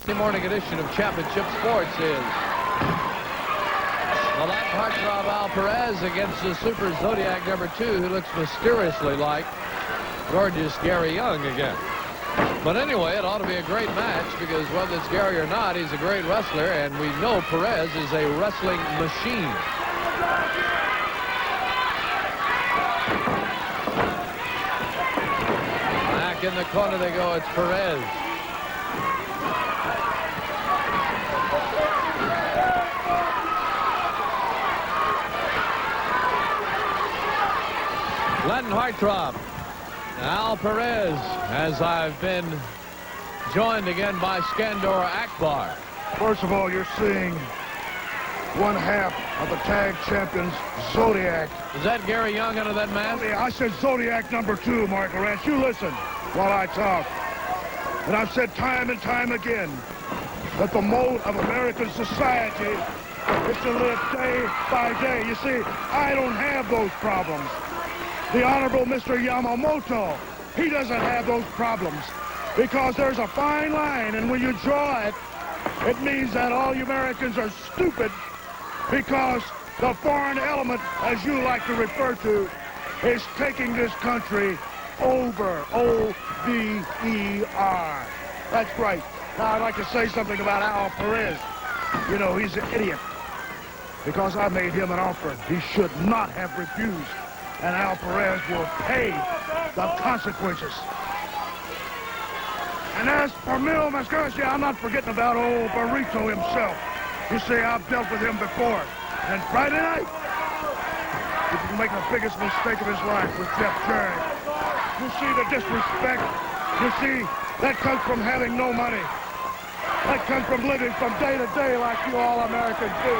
The morning edition of Championship Sports is the Latin heartthrob Al Perez against the Super Zodiac number 2, who looks mysteriously like gorgeous Gary Young again. But anyway, it ought to be a great match because whether it's Gary or not, he's a great wrestler, and we know Perez is a wrestling machine. Back in the corner they go. It's Perez. Latin heartthrob Al Perez, as I've been joined again by Skandor Akbar. First of all, you're seeing one half of the tag champions, Zodiac. Is that Gary Young under that mask? I said Zodiac number 2, Mark Lawrence. You listen while I talk. And I've said time and time again that the mode of American society is to live day by day. You see, I don't have those problems. The Honorable Mr. Yamamoto, he doesn't have those problems because there's a fine line, and when you draw it, it means that all you Americans are stupid because the foreign element, as you like to refer to, is taking this country over. O-V-E-R. That's right. Now, I'd like to say something about Al Perez. You know, he's an idiot because I made him an offer he should not have refused. And Al Perez will pay the consequences. And as for Mil Mascaras, I'm not forgetting about old Burrito himself. You see, I've dealt with him before. And Friday night, he can make the biggest mistake of his life with Jeff Jarrett. You see the disrespect. You see, that comes from having no money. That comes from living from day to day like you all Americans do.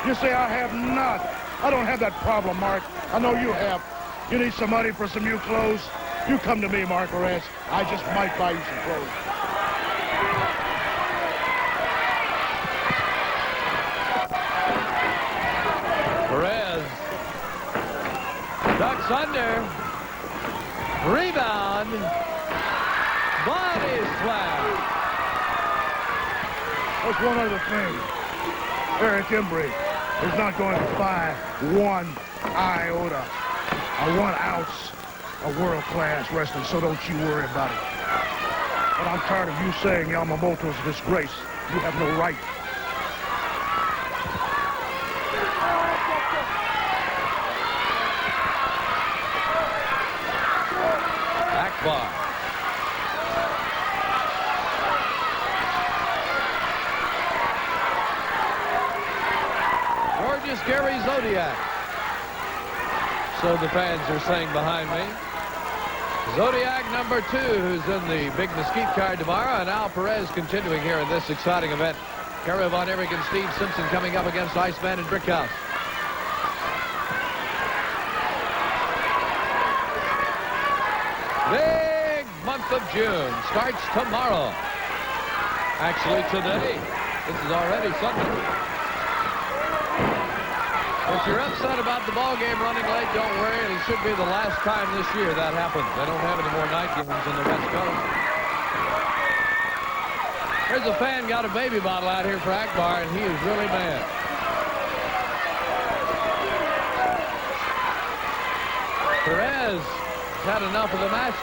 You see, I have not. I don't have that problem, Mark. I know you have. You need some money for some new clothes? You come to me, Mark Lawrence. I just might buy you some clothes. Perez ducks under. Rebound. Body slam. There's one other thing. Erich is not going to buy 1 iota or 1 ounce of world-class wrestling, so don't you worry about it. But I'm tired of you saying Yamamoto's a disgrace. You have no right. Akbar. Gorgeous Gary Zodiac. So the fans are saying behind me. Zodiac number 2, who's in the big mesquite card tomorrow, and Al Perez continuing here in this exciting event. Kerry, Von Erich, and Steve Simpson coming up against Iceman and Brickhouse. Big month of June starts tomorrow. Actually today. This is already Sunday. If you're upset about the ball game running late, don't worry. It should be the last time this year that happens. They don't have any more night games in the West Coast. There's a fan got a baby bottle out here for Akbar, and he is really mad. Perez has had enough of the match.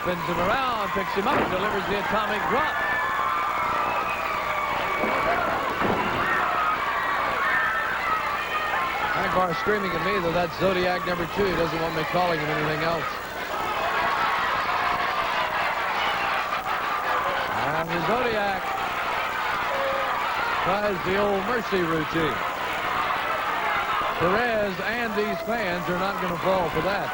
Spins him around, picks him up, delivers the atomic drop. Akbar screaming at me that that's Zodiac number 2. He doesn't want me calling him anything else. And the Zodiac tries the old mercy routine. Perez and these fans are not going to fall for that.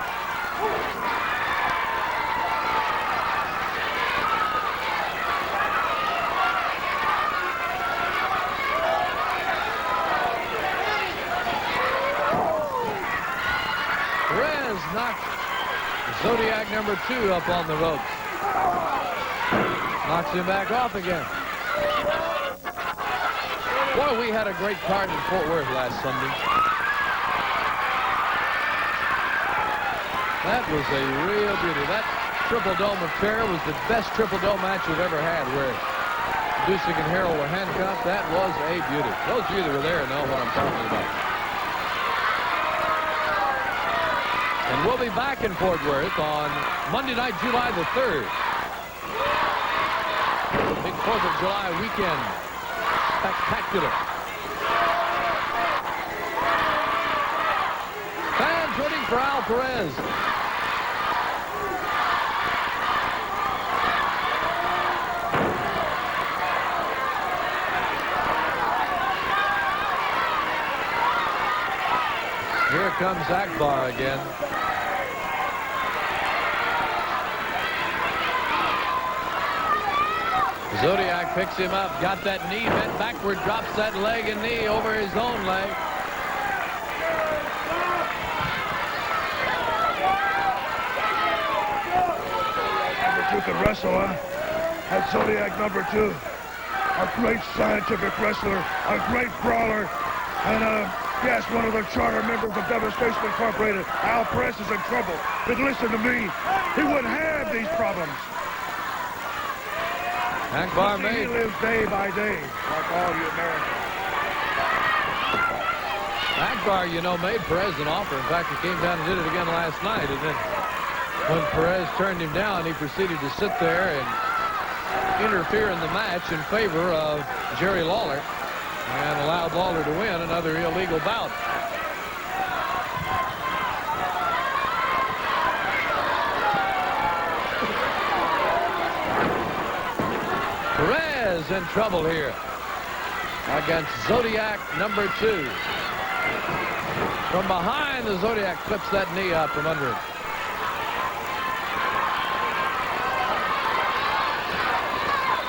Perez knocked Zodiac number 2 up on the ropes. Knocks him back off again. Boy, we had a great card in Fort Worth last Sunday. That was a real beauty. That triple dome affair was the best triple dome match we've ever had, where Dusek and Harrell were handcuffed. That was a beauty. Those of you that were there know what I'm talking about. And we'll be back in Fort Worth on Monday night, July the 3rd. Big 4th of July weekend. Spectacular. Fans rooting for Al Perez. Here comes Akbar again. Zodiac picks him up, got that knee bent backward, drops that leg and knee over his own leg. Number 2 can wrestle, huh? That's Zodiac number 2. A great scientific wrestler, a great brawler, and yes, one of the charter members of Devastation Incorporated. Al Perez is in trouble. But listen to me, he wouldn't have these problems. Akbar made. He lives day by day, like all you Americans. Akbar, you know, made Perez an offer. In fact, he came down and did it again last night. And then when Perez turned him down, he proceeded to sit there and interfere in the match in favor of Jerry Lawler and allowed Lawler to win another illegal bout. Perez in trouble here against Zodiac number 2. From behind, the Zodiac flips that knee out from under him.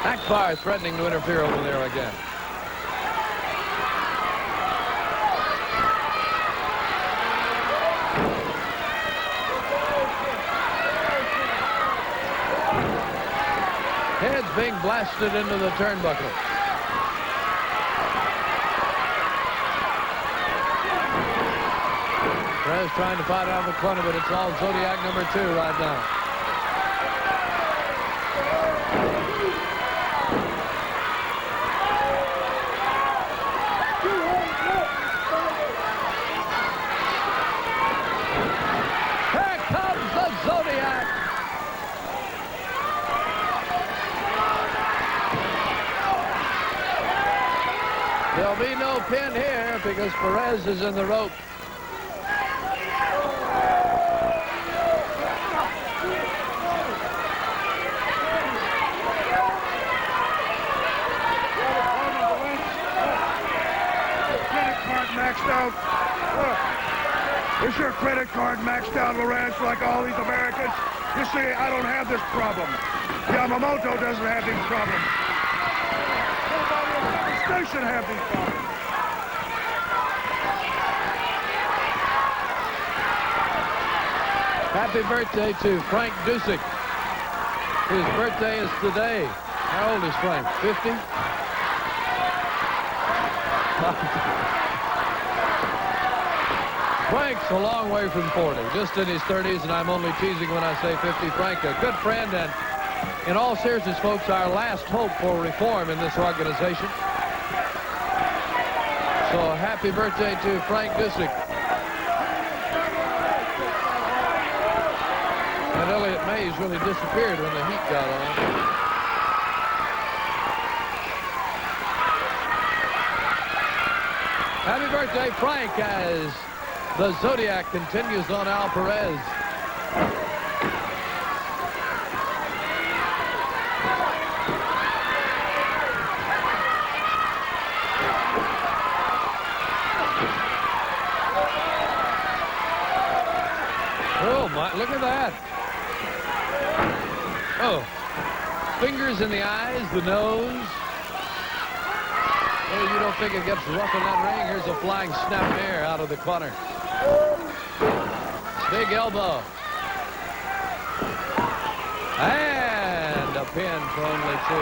Akbar threatening to interfere over there again. Heads being blasted into the turnbuckle. Perez trying to fight out of the corner, but it's all Zodiac number 2 right now. Here comes the Zodiac. There'll be no pin here because Perez is in the rope. Credit card maxed out. Is your credit card maxed out, Lawrence, like all these Americans? You see, I don't have this problem. Yamamoto doesn't have these problems. They should have these problems. Happy birthday to Frank Dusek. His birthday is today. How old is Frank? 50? Frank's a long way from 40, just in his 30s, and I'm only teasing when I say 50. Frank, a good friend, and in all seriousness, folks, our last hope for reform in this organization. So happy birthday to Frank Dusek. And Elliot Mays really disappeared when the heat got on. Happy birthday, Frank, as the Zodiac continues on Al Perez. Oh, my, look at that. Oh, fingers in the eyes, the nose. Oh, you don't think it gets rough in that ring? Here's a flying snapmare out of the corner. Big elbow. And a a pin for only 2.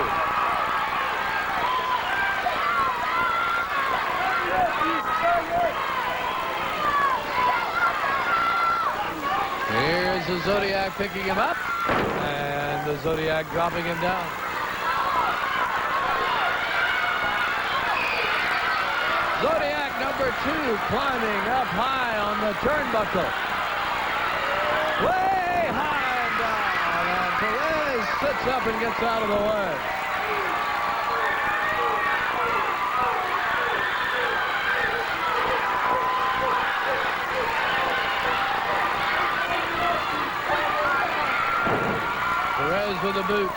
Here's the Zodiac picking him up, and the Zodiac dropping him down. Zodiac number 2 climbing up high on the turnbuckle. Way high and down, and Perez sits up and gets out of the way. Perez with a boot.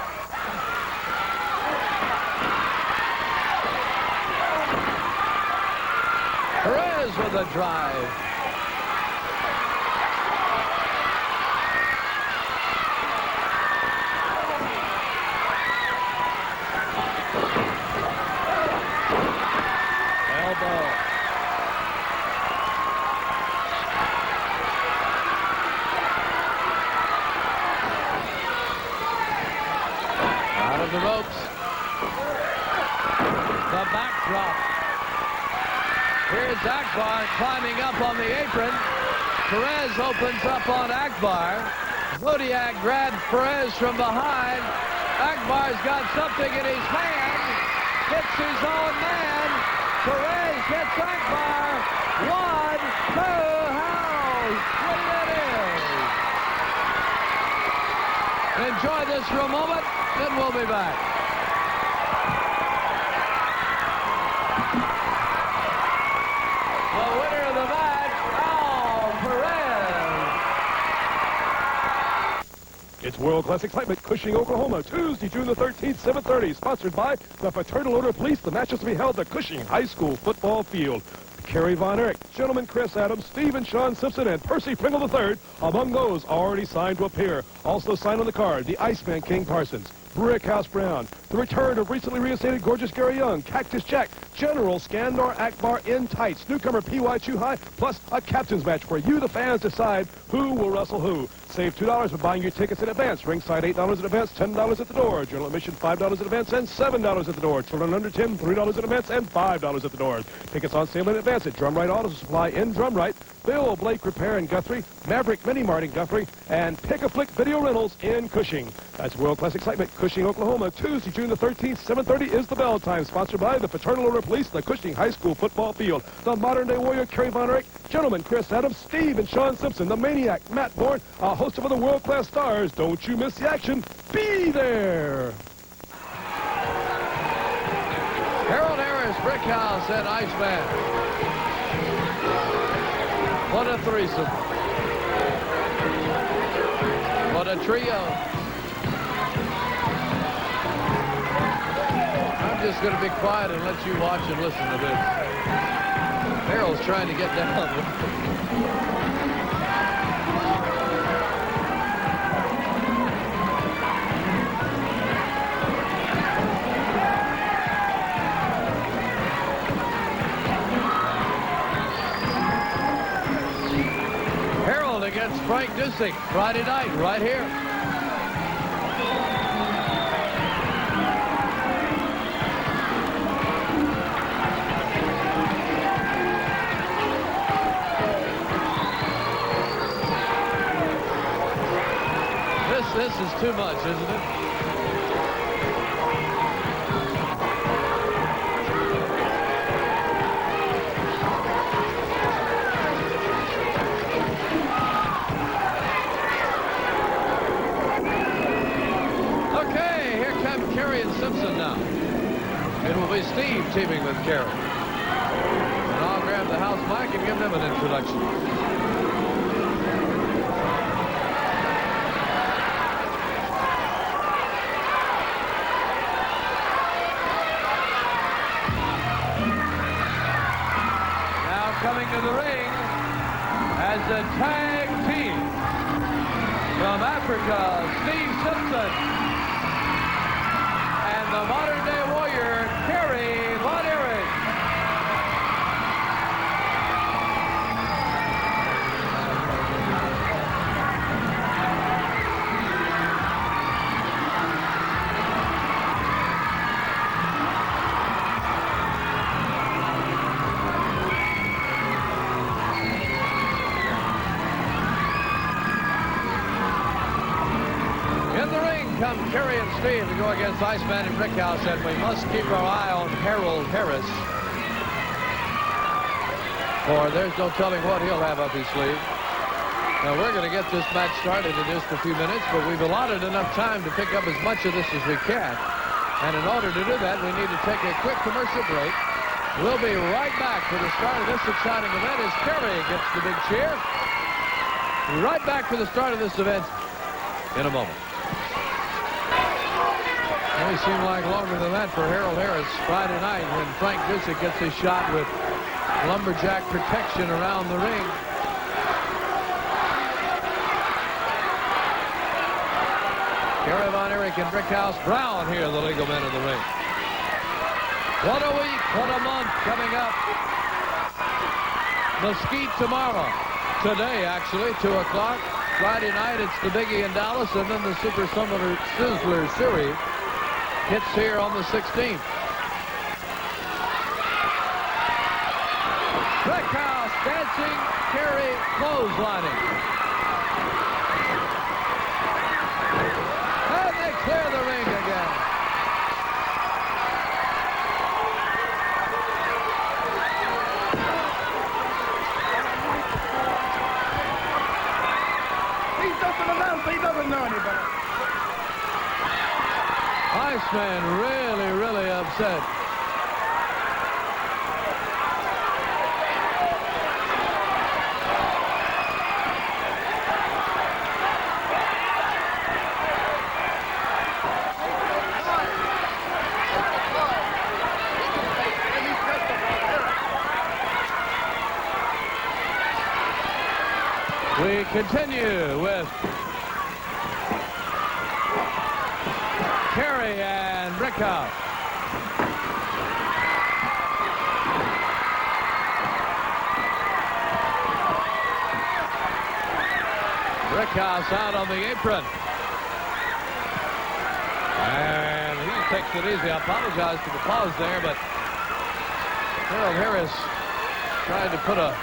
Perez with a drive. Elbow. Out of the ropes. The backdrop. Here's Akbar climbing up on the apron. Perez opens up on Akbar. Zodiac grabs Perez from behind. Akbar's got something in his hand. Hits his own man. Perez hits Akbar. 1, 2, how sweet it is. Enjoy this for a moment, then we'll be back. The winner of the match, Perez. It's World Class Excitement, Cushing, Oklahoma, Tuesday, June the 13th, 7:30. Sponsored by the Fraternal Order of Police. The match is to be held at Cushing High School football field. Kerry Von Erich, gentleman Chris Adams, Steve and Sean Simpson, and Percy Pringle III among those already signed to appear. Also signed on the card, the Iceman King Parsons, Brickhouse Brown, the return of recently reinstated gorgeous Gary Young, Cactus Jack, General Skandar Akbar in tights, newcomer P.Y. Chuhai, plus a captain's match where you, the fans, decide who will wrestle who. Save $2 for buying your tickets in advance. Ringside $8 in advance, $10 at the door. General admission $5 in advance and $7 at the door. Children under 10, $3 in advance and $5 at the door. Tickets on sale in advance at Drumright Auto Supply in Drumright, Bill Blake Repair in Guthrie, Maverick Mini Mart in Guthrie, and Pick-a-Flick Video Rentals in Cushing. That's World Class Excitement, Cushing, Oklahoma. Tuesday, June the 13th, 7:30 is the bell time. Sponsored by the Fraternal Order of Police, the Cushing High School football field. The modern-day warrior, Kerry Von Erich, gentleman Chris Adams, Steve and Sean Simpson, the maniac, Matt Bourne, a host of other world-class stars. Don't you miss the action. Be there. Harold Harris, Brickhouse, and Iceman. What a threesome. What a trio. I'm just going to be quiet and let you watch and listen to this. Harold's trying to get down. Against Frank Disick, Friday night, right here. This is too much, isn't it? Kerry and Simpson now. It will be Steve teaming with Kerry. And I'll grab the house mic and give them an introduction. Now coming to the ring as a tag team from Africa, Steve Simpson. The modern-day warrior, Kerry Von Erich. come Kerry and Steve to go against Iceman and Brickhouse, and we must keep our eye on Harold Harris, for there's no telling what he'll have up his sleeve. Now, we're going to get this match started in just a few minutes, but we've allotted enough time to pick up as much of this as we can. And in order to do that, we need to take a quick commercial break. We'll be right back for the start of this exciting event as Kerry gets the big cheer. Right back for the start of this event in a moment. May seem like longer than that for Harold Harris Friday night when Frank Disick gets his shot with lumberjack protection around the ring. Kerry, Erich, and Brickhouse. Brown here, the legal men in the ring. What a week, what a month coming up. Mesquite tomorrow. Today, actually, 2 o'clock. Friday night, it's the Biggie in Dallas, and then the Super Sizzler Series hits here on the 16th. Brickhouse dancing, Kerry clotheslining. And they clear the ring again. He doesn't announce, he doesn't know any better. Iceman really upset. We continue with Kerry and Brickhouse. Brickhouse out on the apron. And he takes it easy. I apologize for the pause there, but Harold Harris tried to put a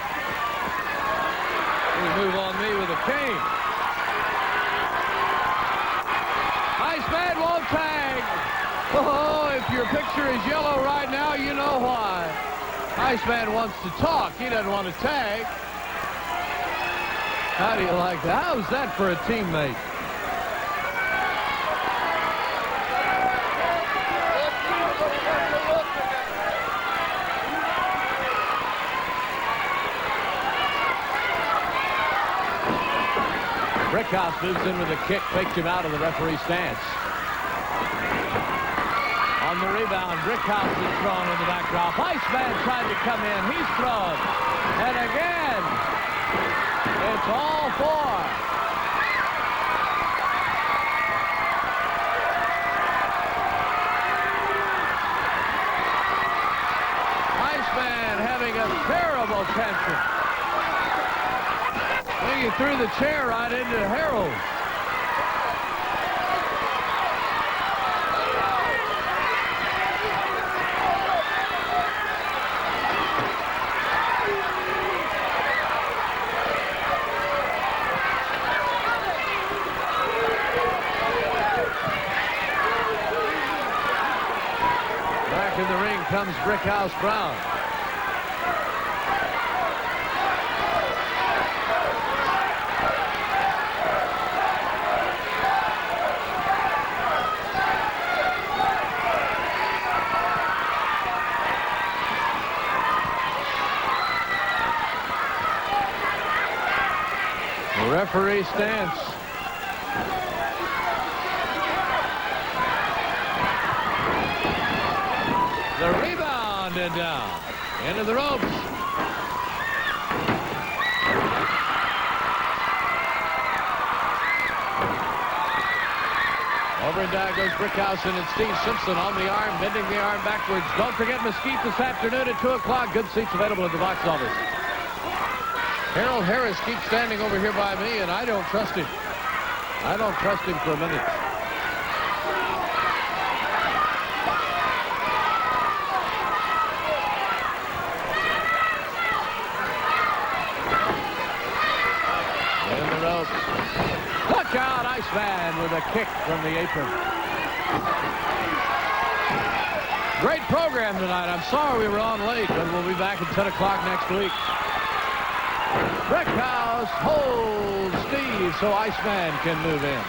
move on me with a cane. Iceman won't tag. Oh, if your picture is yellow right now, you know why. Iceman wants to talk. He doesn't want to tag. How do you like that? How's that for a teammate? Brickhouse moves in with a kick, fakes him out of the referee stance. On the rebound, Brickhouse is thrown in the backdrop. Iceman tried to come in. He's thrown. And again, it's all four. Iceman having a terrible tantrum. He threw the chair right into Harold. Back in the ring comes Brickhouse Brown. Referee stance. The rebound and down. Into the ropes. Over and down goes Brickhouse, and it's Steve Simpson on the arm, bending the arm backwards. Don't forget Mesquite this afternoon at 2 o'clock. Good seats available at the box office. Harold Harris keeps standing over here by me, and I don't trust him. I don't trust him for a minute. In the ropes. Look Watch out, Iceman with a kick from the apron. Great program tonight. I'm sorry we were on late, but we'll be back at 10 o'clock next week. Brickhouse holds Steve so Iceman can move in.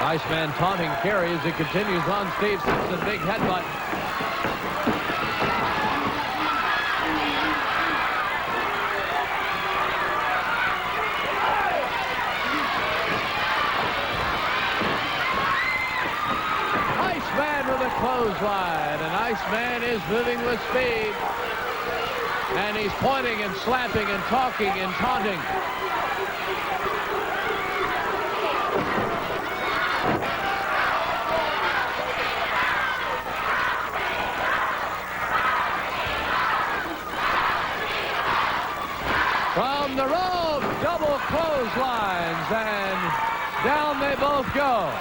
Iceman taunting Kerry as he continues on Steve Simpson. Big headbutt. Iceman with a clothesline, and Iceman is moving with speed. And he's pointing and slapping and talking and taunting. From the rope, double clotheslines, and down they both go.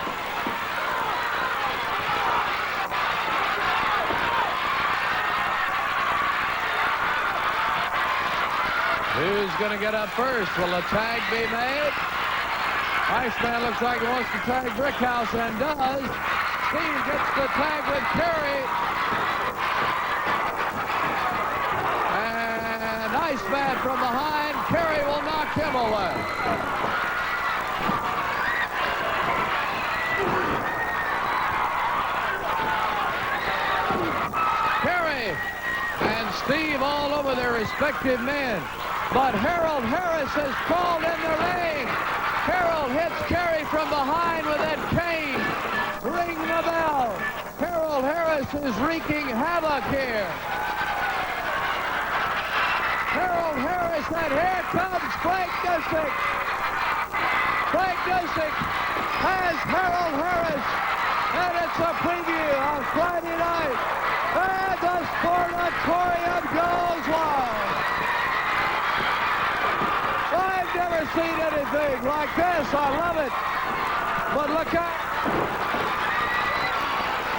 Who's going to get up first? Will a tag be made? Iceman looks like he wants to tag Brickhouse and does. Steve gets the tag with Kerry. And Iceman from behind. Kerry will knock him away. Kerry and Steve all over their respective men. But Harold Harris has crawled in the ring. Harold hits Kerry from behind with that cane. Ring the bell. Harold Harris is wreaking havoc here. Harold Harris, and here comes Frank Disick. Frank Disick has Harold Harris. And it's a preview of Friday night. And the Sportatorium goes wild. I've never seen anything like this. I love it. But look out.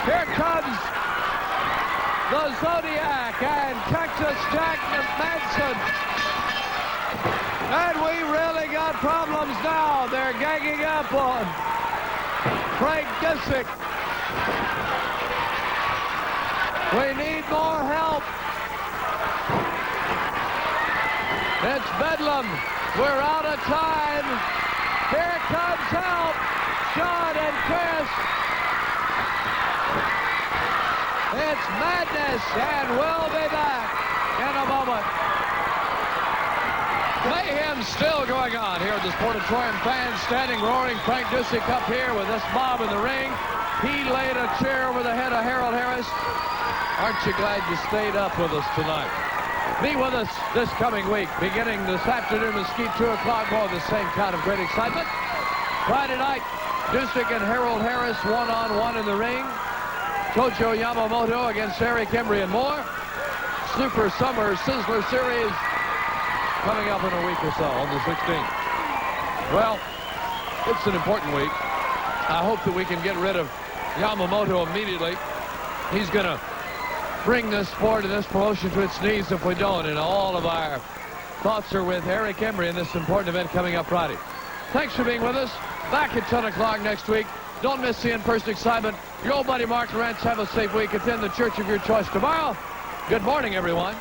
Here comes the Zodiac and Texas Jack Manson. And we really got problems now. They're ganging up on Frank Disick. We need more help. It's Bedlam. We're out of time. Here comes help. John and Chris. It's madness, and we'll be back in a moment. Mayhem still going on here at the Sportatorium. Fans standing, roaring. Frank Disick up here with this mob in the ring. He laid a chair over the head of Harold Harris. Aren't you glad you stayed up with us tonight? Be with us this coming week, beginning this afternoon, Mesquite, 2 o'clock, more of the same kind of great excitement. Friday night, Disick and Harold Harris one-on-one in the ring. Tojo Yamamoto against Erich, and more. Super Summer Sizzler Series coming up in a week or so on the 16th. Well, it's an important week. I hope that we can get rid of Yamamoto immediately. He's going to bring this sport and this promotion to its knees if we don't, and all of our thoughts are with Erich in this important event coming up Friday. Thanks for being with us. Back at 10 o'clock next week. Don't miss the in-person excitement. Your old buddy Mark Lawrence. Have a safe week. Attend the church of your choice tomorrow. Good morning, everyone.